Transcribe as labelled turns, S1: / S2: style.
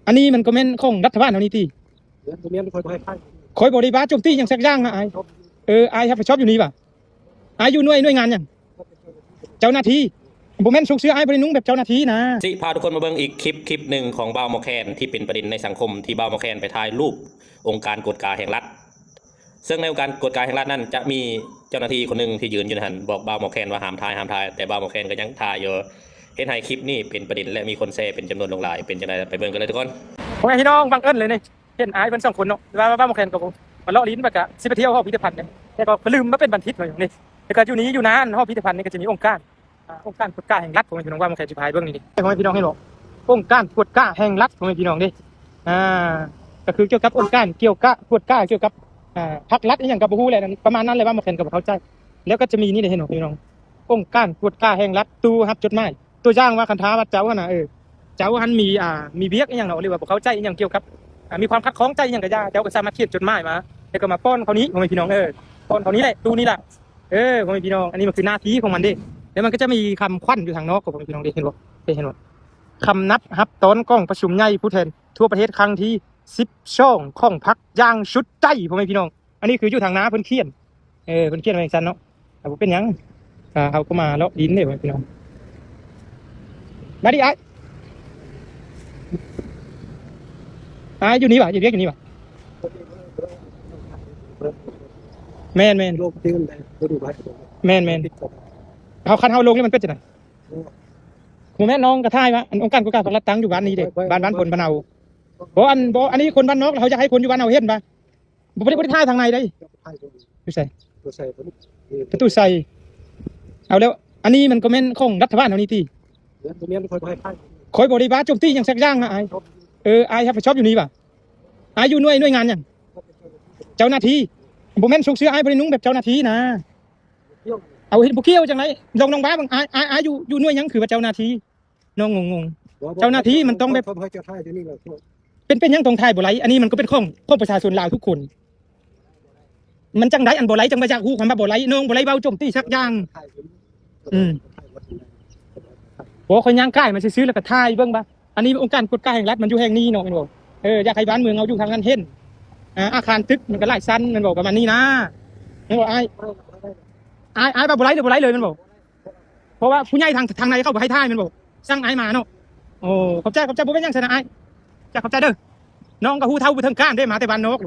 S1: อันนี้มันก็แม่นของรัฐบาลเท่านี้ติ
S2: เมียนคอยให้
S1: คอยบริบาลโจมตีอย่างสักอย่างนะไอ้ไอ้รับผิดชอบอยู่นี่ป่ะไอ้อยู่หน่วยงานยังเจ้าหน้าที่ผมแม่นส่งเสื้อไอ้บรินุ้งแบบเจ้าหน้าที่นะ
S3: สิพาทุกคนมาเบิ่งอีกคลิปหนึ่งของบ่าวหมอแคนที่เป็นประเด็นในสังคมที่บ่าวหมอแคนไปถ่ายรูปองค์การกฎกาแห่งรัฐซึ่งในองค์การกฎกาแห่งรัฐนั้นจะมีเจ้าหน้าที่คนหนึ่งที่ยืนอยู่หันบอกบ่าวหมอแคนว่าห้ามถ่ายแต่บ่าวหมอแคนก็ยังถ่ายอยู่เห็นให้คลิปนี้เป็นประเด็นและมีคนแชร์เป็นจำนวนลงหลายเป็นจังไดไปเบิ่งกันเลยทุกคน
S1: ผมพี่น้องบังเอิญเลยนี่เห็นไอ้เพิ่น2คนเนาะว่ามาแข่งกับผมมาเลาะลิ้นไปกะสิไปเที่ยวหอพิพิธภัณฑ์เนี่ยแต่ก็ลืมมาเป็นบันทิตมาอย่างนี้แต่ก็อยู่นี้อยู่นานหอพิพิธภัณฑ์นี่ก็จะมีองค์การกฎกาแห่งรัฐผมพี่น้องว่ามาแข่งสิพายเบิ่งนี่ดิผมให้พี่น้องให้หรอกองค์การกฎกาแห่งรัฐผมให้พี่น้องดิก็คือเกี่ยวกับองค์การเกี่ยวกับกฎกาเกี่ยวกับพรรครัฐอีหยังก็บ่ฮู้แหละประมาณนั้นเลยว่ามาแข่งกับเข้าใจแล้วก็จะมีนี่ได้เห็นพี่น้ององค์การกฎกาแห่งรัฐตู้รับจดหมายตัวอย่างว่าคันท้าว่าเจ้าน่ะเจ้าหันมีเวียกอีหยังเนาะหรือว่าบ่เข้าใจอีหยังเกี่ยวกับมีความขัดข้องใจอีหยังก็ย่าเจ้าก็สามารถเขียนจดหมายมาแล้วก็มาป้อนเขานี้ของพี่น้องป้อนเขานี้แหละตู้นี้แหละของพี่น้องอันนี้มันคือหน้าที่ของมันดิแล้วมันก็จะมีคำควันอยู่ทางนอกของพี่น้องดิเห็นบ่คำนับรับตอนกล้องประชุมใหญ่ผู้แทนทั่วประเทศครั้งที่10ช่องของพรรคย่างชุดใจของพี่น้องอันนี้คืออยู่ทางน้าเพิ่นเขียนเพิ่นเขียนไว้จังซั่นเนาะแต่บ่เป็นหยังเขาก็มาเลาะดินเด้พี่น้องมาดิไอ้อยู่นี่ป่ะอยู่เรียกอยู่นี่ป่ะแม่น
S2: โลกที่มันได้ดูไว้
S1: แม่นเขาคันเฮาลงนี่มันเป็นจังได๋แม่น้องกระทายวะองค์การกฎกาของรัฐตั้งอยู่บ้านนี้เด้บ้านผลพะเนาบ่อันนี้คนบ้านนอกเขาจะให้คนอยู่บ้านเฮาเฮ็ดป่ะบ่ได้ทายทางในได้อยู่ไสประตูใส่เอาแล้วอันนี้มันก็แม่นของรัฐบาลเท่านี้ติ
S2: เมียนคอยให้
S1: คอยบริบาลโจมตีอย่างสักอย่างนะไอ้รับผิดชอบอยู่นี่ป่ะไอ้อยู่หน่วยงานยังเจ้าหน้าที่ผมแม่นส่งเสื้อไอ้บรินุ้งแบบเจ้าหน้าที่นะเอาเห็นบุเกี้ยวจังไรน้องบ้าบางไอ้อยู่หน่วยยังคือว่าเจ้าหน้าที่น้องงงเจ้าหน้าที่มันต้องแบบเป็นยังตรงไทยบ่ไรอันนี้มันก็เป็นของประชาชนลาวทุกคนมันจังไรอันบ่ไรจังมาจากหูคำว่าบ่ไรน้องบ่ไรเบาโจมตีสักอย่างบอกคนย่างใกล้มันซื้อแล้วก็ถ่ายเบิ่งป่ะอันนี้องค์การกฎกาแห่งรัฐมันอยู่แห่งนี้เนาะมันบอกอยากให้บ้านเมืองเอาอยู่ทางนั้นเห็นอาคารตึกมันก็หลายชั้นมันบอกประมาณนี้นะมันบอกไอ้แบบบ่ไรเลยมันบอกเพราะว่าผู้ใหญ่ทางในเขาบอกให้ถ่ายมันบอกสร้างไอ้มาเนาะโอ้ขอบใจบ่เป็นยังชนะไอ้จะขอบใจเด้อน้องก็ฮู้เท่าบ่ถึงการได้มาแต่บ้านนอก